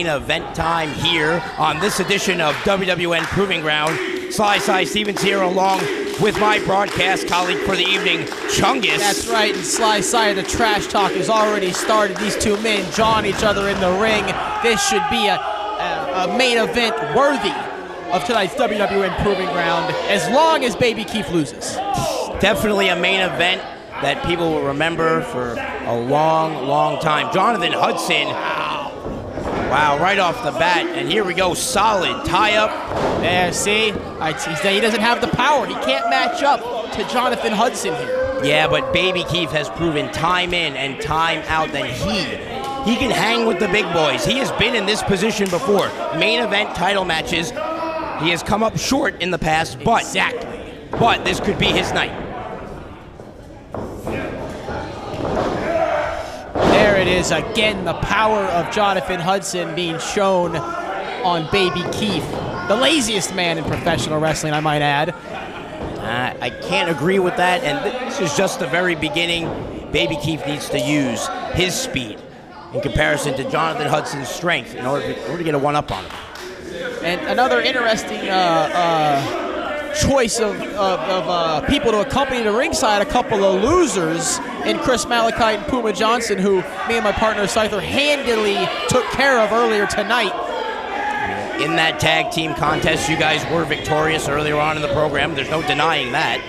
main event time here on this edition of WWN Proving Ground. Sly Stevens here along with my broadcast colleague for the evening, Chungus. That's right, and Sly the trash talk has already started. These two men jawing each other in the ring. This should be a main event worthy of tonight's WWN Proving Ground, as long as Baby Keef loses. Definitely a main event that people will remember for a long, long time. Jonathan Hudson, wow, right off the bat, and here we go, solid tie-up. There, see? He doesn't have the power. He can't match up to Jonathan Hudson here. Yeah, but Baby Keef has proven time in and time out that he can hang with the big boys. He has been in this position before. Main event title matches, he has come up short in the past, but this could be his night. There it is again, the power of Jonathan Hudson being shown on Baby Keef, the laziest man in professional wrestling, I might add. I can't agree with that, and this is just the very beginning. Baby Keef needs to use his speed in comparison to Jonathan Hudson's strength in order to get a one-up on him. And another interesting choice of people to accompany the ringside, a couple of losers in Chris Malachite and Puma Johnson, who me and my partner Scyther handily took care of earlier tonight. In that tag team contest, you guys were victorious earlier on in the program. There's no denying that.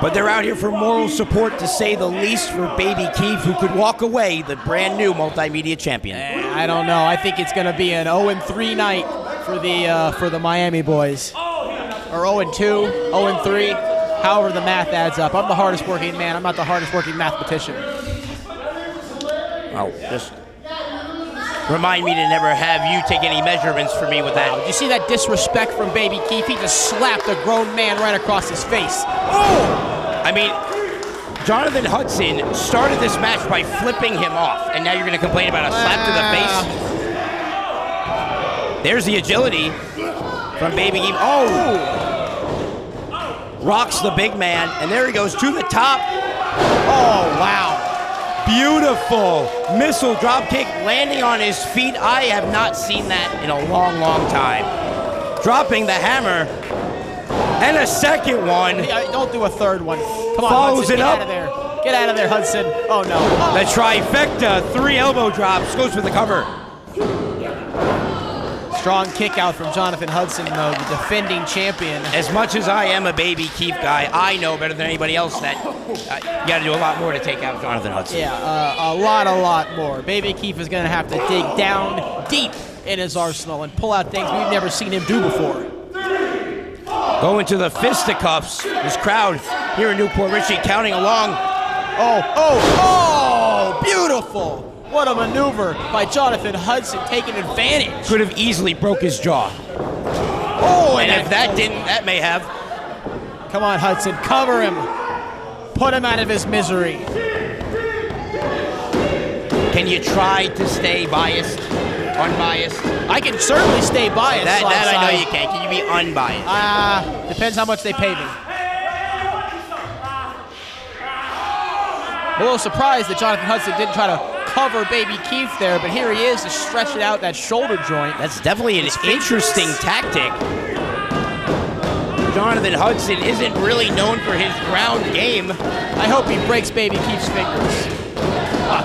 But they're out here for moral support, to say the least, for Baby Keef, who could walk away the brand new multimedia champion. I don't know. I think it's going to be an 0-3 night for the Miami boys. Or 0-2, 0-3. However the math adds up. I'm the hardest working man. I'm not the hardest working mathematician. Oh, just remind me to never have you take any measurements for me with that. Did you see that disrespect from Baby Keef? He just slapped a grown man right across his face. Oh! I mean, Jonathan Hudson started this match by flipping him off, and now you're going to complain about a slap to the face? There's the agility from Baby Keef. Oh! Rocks the big man, and there he goes to the top. Oh, wow. Beautiful missile drop kick landing on his feet. I have not seen that in a long, long time. Dropping the hammer, and a second one. Don't do a third one. Come on, follows Hudson, it up. Get out of there. Get out of there, Hudson. Oh, no. Oh. The trifecta, 3 elbow drops, goes for the cover. Strong kick out from Jonathan Hudson, though, the defending champion. As much as I am a Baby Keef guy, I know better than anybody else that you got to do a lot more to take out Jonathan Hudson. Yeah, a lot more. Baby Keef is going to have to dig down deep in his arsenal and pull out things we've never seen him do before. Going to the fisticuffs. This crowd here in Newport Richie counting along. Oh, beautiful. What a maneuver by Jonathan Hudson, taking advantage. Could have easily broke his jaw. Oh, and if that didn't, that may have. Come on, Hudson, cover him. Put him out of his misery. Can you try to stay biased, unbiased? I can certainly stay biased. That I know you can. Can you be unbiased? Depends how much they pay me. I'm a little surprised that Jonathan Hudson didn't try to cover Baby Keef there, but here he is to stretch it out, that shoulder joint. That's definitely an interesting tactic. Jonathan Hudson isn't really known for his ground game. I hope he breaks Baby Keef's fingers.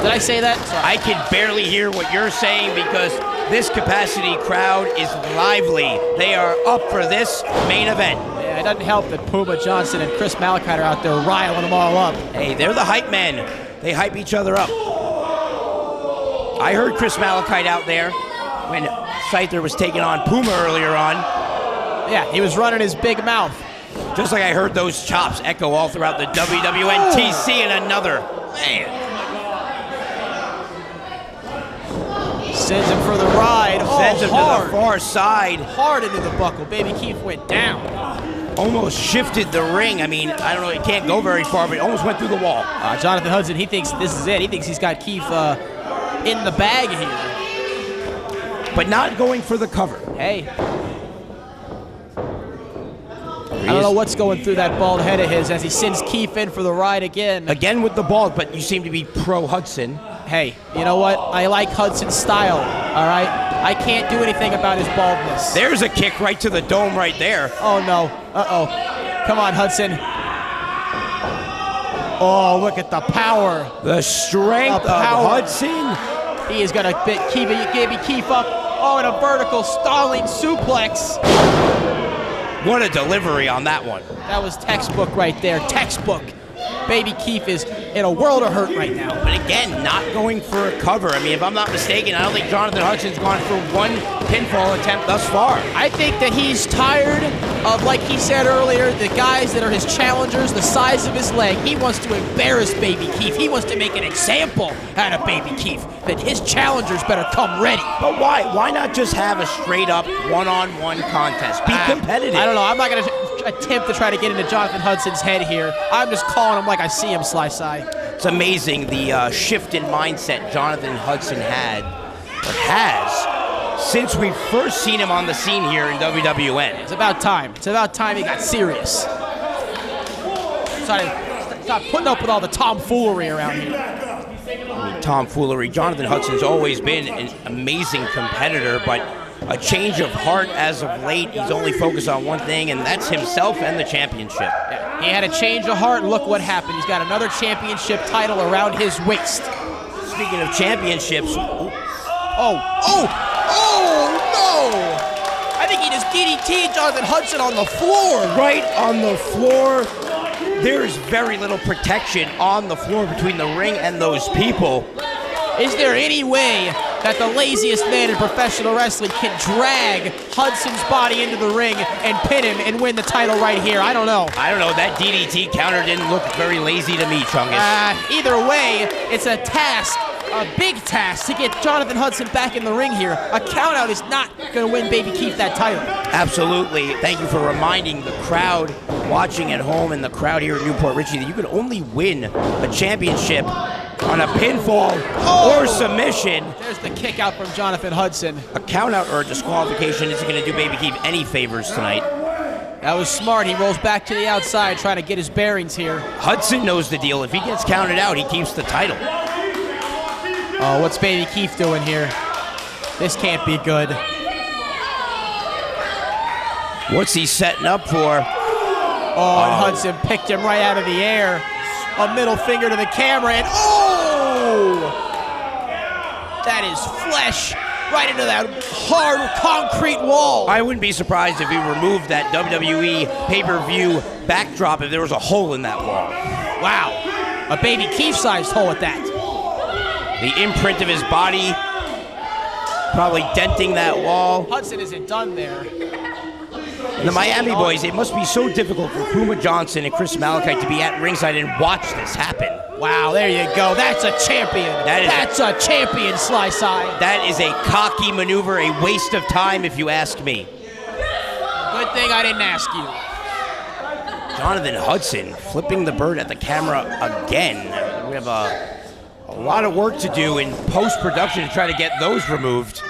Did I say that? Sorry. I can barely hear what you're saying because this capacity crowd is lively. They are up for this main event. Yeah, it doesn't help that Puma Johnson and Chris Malachite are out there riling them all up. Hey, they're the hype men. They hype each other up. I heard Chris Malachite out there when Scyther was taking on Puma earlier on. Yeah, he was running his big mouth. Just like I heard those chops echo all throughout the WWN TC and another. Man. Sends him for the ride. Sends him to the far side. Hard into the buckle. Baby Keef went down. Almost shifted the ring. I mean, I don't know, it can't go very far, but it almost went through the wall. Jonathan Hudson, he thinks this is it. He thinks he's got Keef in the bag here. But not going for the cover. Hey. I don't know what's going through that bald head of his as he sends Keef in for the ride again. Again with the bald, but you seem to be pro Hudson. Hey, you know what? I like Hudson's style, all right? I can't do anything about his baldness. There's a kick right to the dome right there. Oh, no. Uh-oh. Come on, Hudson. Oh, look at the power. The strength of Hudson. He is going to keep Baby Keef up. Oh, and a vertical stalling suplex. What a delivery on that one. That was textbook right there. Textbook. Baby Keef is in a world of hurt right now. But again, not going for a cover. I mean, if I'm not mistaken, I don't think Jonathan Hudson's gone for one pinfall attempt thus far. I think that he's tired of, like he said earlier, the guys that are his challengers, the size of his leg. He wants to embarrass Baby Keef. He wants to make an example out of Baby Keef, that his challengers better come ready. But why? Why not just have a straight-up one-on-one contest? Be competitive. I don't know. I'm not going to attempt to try to get into Jonathan Hudson's head here. I'm just calling him like I see him, Sly. It's amazing the shift in mindset Jonathan Hudson has since we first seen him on the scene here in WWN. It's about time. It's about time he got serious. Stop putting up with all the tomfoolery around here. I mean, tomfoolery. Jonathan Hudson's always been an amazing competitor, but a change of heart as of late. He's only focused on one thing, and that's himself and the championship. Yeah, he had a change of heart, and look what happened. He's got another championship title around his waist. Speaking of championships... Oh, no! I think he just DDT'd Jonathan Hudson on the floor. Right on the floor. There is very little protection on the floor between the ring and those people. Is there any way that the laziest man in professional wrestling can drag Hudson's body into the ring and pin him and win the title right here? I don't know. I don't know. That DDT counter didn't look very lazy to me, Chungus. Either way, it's a task, a big task, to get Jonathan Hudson back in the ring here. A countout is not going to win Baby Keef that title. Absolutely. Thank you for reminding the crowd watching at home and the crowd here at Newport Richie that you can only win a championship on a pinfall or submission. There's the kick out from Jonathan Hudson. A countout or a disqualification isn't going to do Baby Keef any favors tonight. That was smart. He rolls back to the outside trying to get his bearings here. Hudson knows the deal. If he gets counted out, he keeps the title. Oh, what's Baby Keef doing here? This can't be good. What's he setting up for? Oh, and Hudson picked him right out of the air. A middle finger to the camera, and oh! That is flesh right into that hard concrete wall. I wouldn't be surprised if he removed that WWE pay-per-view backdrop if there was a hole in that wall. Wow, a Baby Keef-sized hole at that. The imprint of his body probably denting that wall. Hudson isn't done there. The Miami boys, it must be so difficult for Puma Johnson and Chris Malachite to be at ringside and watch this happen. Wow, there you go. That's a champion. That's a champion, Sly Side. That is a cocky maneuver, a waste of time, if you ask me. Good thing I didn't ask you. Jonathan Hudson flipping the bird at the camera again. We have a lot of work to do in post-production to try to get those removed.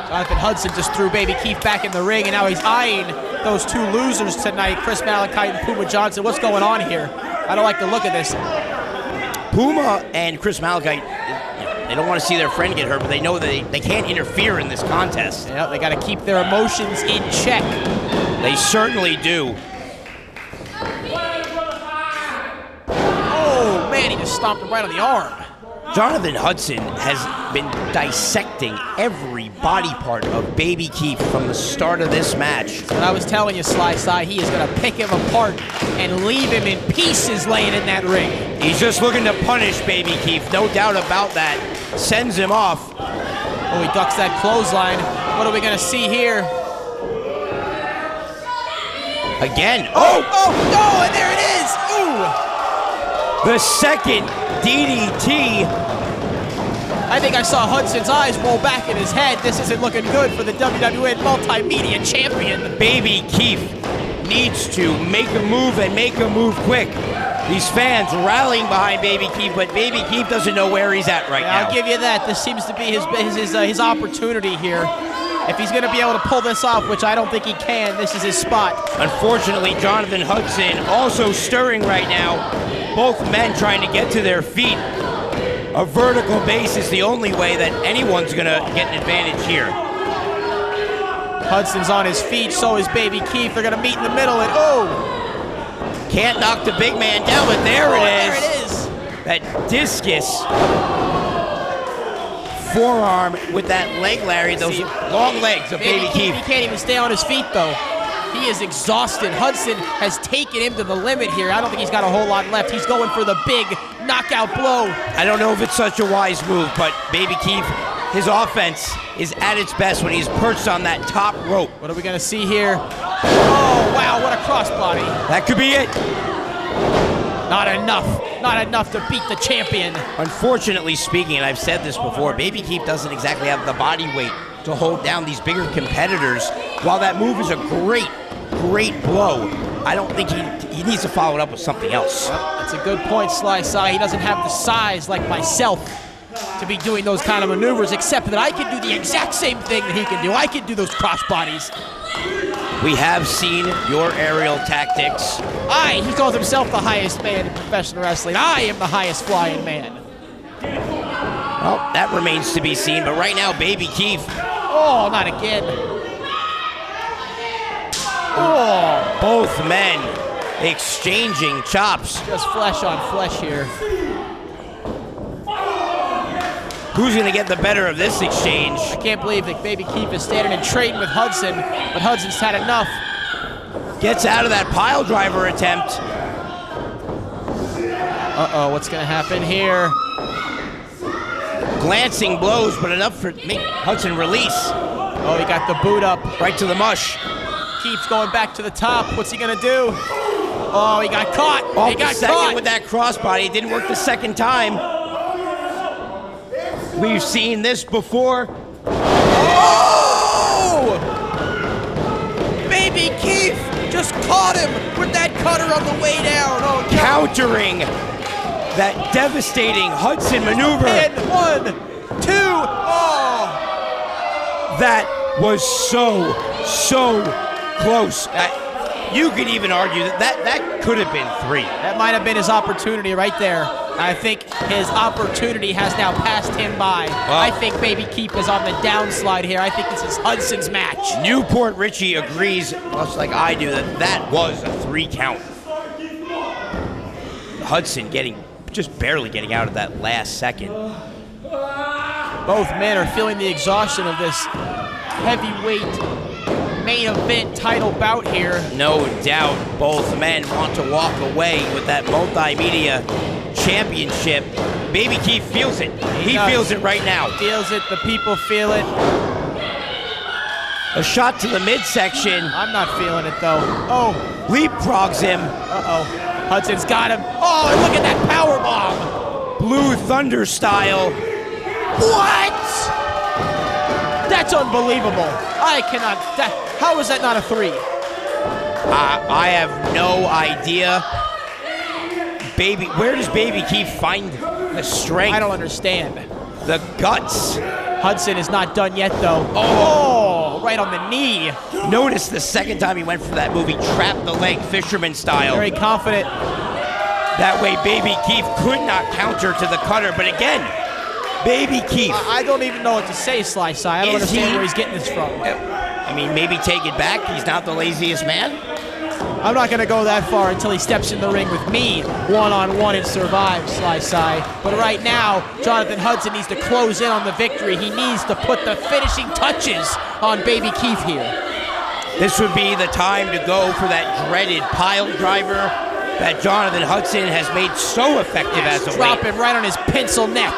Jonathan Hudson just threw Baby Keef back in the ring, and now he's eyeing those two losers tonight, Chris Malachite and Puma Johnson. What's going on here? I don't like the look of this. Puma and Chris Malachite, they don't want to see their friend get hurt, but they know that they can't interfere in this contest. Yeah, they got to keep their emotions in check. They certainly do. Oh, man, he just stomped him right on the arm. Jonathan Hudson has been dissecting every body part of Baby Keef from the start of this match. That's what I was telling you, Sly Side. He is going to pick him apart and leave him in pieces laying in that ring. He's just looking to punish Baby Keef, no doubt about that. Sends him off. Oh, he ducks that clothesline. What are we going to see here? Again. Oh, and there it is. Ooh. The second DDT. I think I saw Hudson's eyes roll back in his head. This isn't looking good for the WWN Multimedia Champion. Baby Keef needs to make a move and make a move quick. These fans rallying behind Baby Keef, but Baby Keef doesn't know where he's at right now. I'll give you that. This seems to be his opportunity here. If he's going to be able to pull this off, which I don't think he can, this is his spot. Unfortunately, Jonathan Hudson also stirring right now. Both men trying to get to their feet. A vertical base is the only way that anyone's gonna get an advantage here. Hudson's on his feet, so is Baby Keef. They're gonna meet in the middle, and Can't knock the big man down, but there there it is. That discus forearm with that leg lariat, those long legs of Baby Keef. He can't even stay on his feet, though. He is exhausted. Hudson has taken him to the limit here. I don't think he's got a whole lot left. He's going for the big knockout blow. I don't know if it's such a wise move, but Baby Keef, his offense is at its best when he's perched on that top rope. What are we gonna see here? Oh, wow, what a crossbody. That could be it. Not enough. Not enough to beat the champion. Unfortunately speaking, and I've said this before, Baby Keef doesn't exactly have the body weight to hold down these bigger competitors. While that move is a great blow, I don't think he needs to follow it up with something else. That's a good point, Sly Sai. He doesn't have the size like myself to be doing those kind of maneuvers, except that I can do the exact same thing that he can do. I can do those crossbodies. We have seen your aerial tactics. He calls himself the highest man in professional wrestling. I am the highest flying man. Well, that remains to be seen, but right now, Baby Keef. Oh, not again. Oh. Both men exchanging chops. Just flesh on flesh here. Who's going to get the better of this exchange? I can't believe that Baby Keef is standing and trading with Hudson, but Hudson's had enough. Gets out of that pile driver attempt. Uh-oh, what's going to happen here? Glancing blows, but enough for Hudson release. Oh, he got the boot up. Right to the mush. Keeps going back to the top. What's he going to do? Oh, he got caught. He got caught with that crossbody. It didn't work the second time. We've seen this before. Oh! Baby Keef just caught him with that cutter on the way down. Oh, no. Countering that devastating Hudson maneuver. And 1, 2, oh! That was so close. You could even argue that could have been 3. That might have been his opportunity right there. I think his opportunity has now passed him by. I think Baby Keef is on the downslide here. I think this is Hudson's match. Newport Richie agrees, much like I do, that was a 3 count. Hudson just barely getting out of that last second. Both men are feeling the exhaustion of this heavyweight main event title bout here. No doubt both men want to walk away with that multimedia championship. Baby Keef feels it. He feels it right now. Feels it. The people feel it. A shot to the midsection. I'm not feeling it, though. Oh. Leapfrogs him. Uh-oh. Hudson's got him. Oh, and look at that power bomb. Blue Thunder style. What? That's unbelievable. I cannot. How is that not a 3? I have no idea. Where does Baby Keef find the strength? I don't understand. The guts. Hudson is not done yet, though. Oh, right on the knee. Notice the second time he went for that move, he trapped the leg fisherman style. Very confident. That way Baby Keef could not counter to the cutter, but again, Baby Keef. I don't even know what to say, Sly Sai. I don't understand where he's getting this from. I mean, maybe take it back. He's not the laziest man. I'm not going to go that far until he steps in the ring with me one-on-one and survives, Sly Sai. But right now, Jonathan Hudson needs to close in on the victory. He needs to put the finishing touches on Baby Keef here. This would be the time to go for that dreaded pile driver that Jonathan Hudson has made so effective as of late. Drop him right on his pencil neck.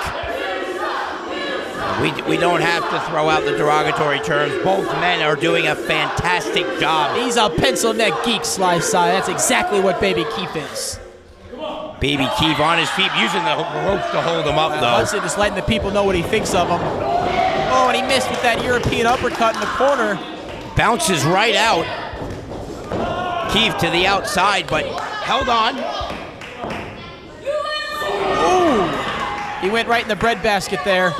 We don't have to throw out the derogatory terms. Both men are doing a fantastic job. He's a pencil neck geek, Sly Sai. That's exactly what Baby Keef is. Baby Keef on his feet, using the ropes to hold him up, though. Hudson just letting the people know what he thinks of him. Oh, and he missed with that European uppercut in the corner. Bounces right out. Keef to the outside, but held on. Ooh. He went right in the breadbasket there.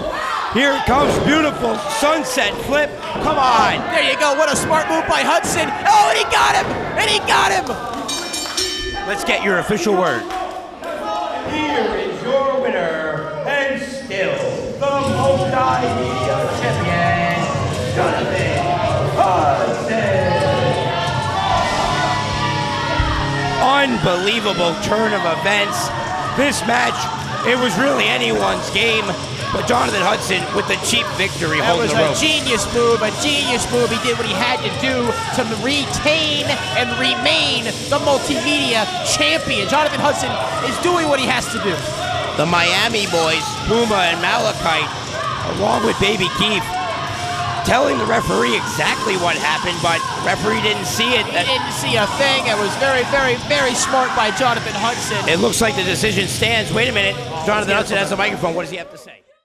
Here it comes, beautiful sunset flip. Come on. There you go. What a smart move by Hudson. Oh, and he got him. And he got him. Let's get your official word. Here is your winner and Multimedia Champion, Jonathan Hudson. Unbelievable turn of events. This match, it was really anyone's game, but Jonathan Hudson with the cheap victory That holding was the a rope. genius move, a genius move. He did what he had to do to retain and remain the multimedia champion. Jonathan Hudson is doing what he has to do. The Miami boys, Puma and Malachite, along with Baby Keef, telling the referee exactly what happened, but referee didn't see it. He didn't see a thing. It was very, very, very smart by Jonathan Hudson. It looks like the decision stands. Wait a minute. Jonathan Hudson has the microphone. What does he have to say?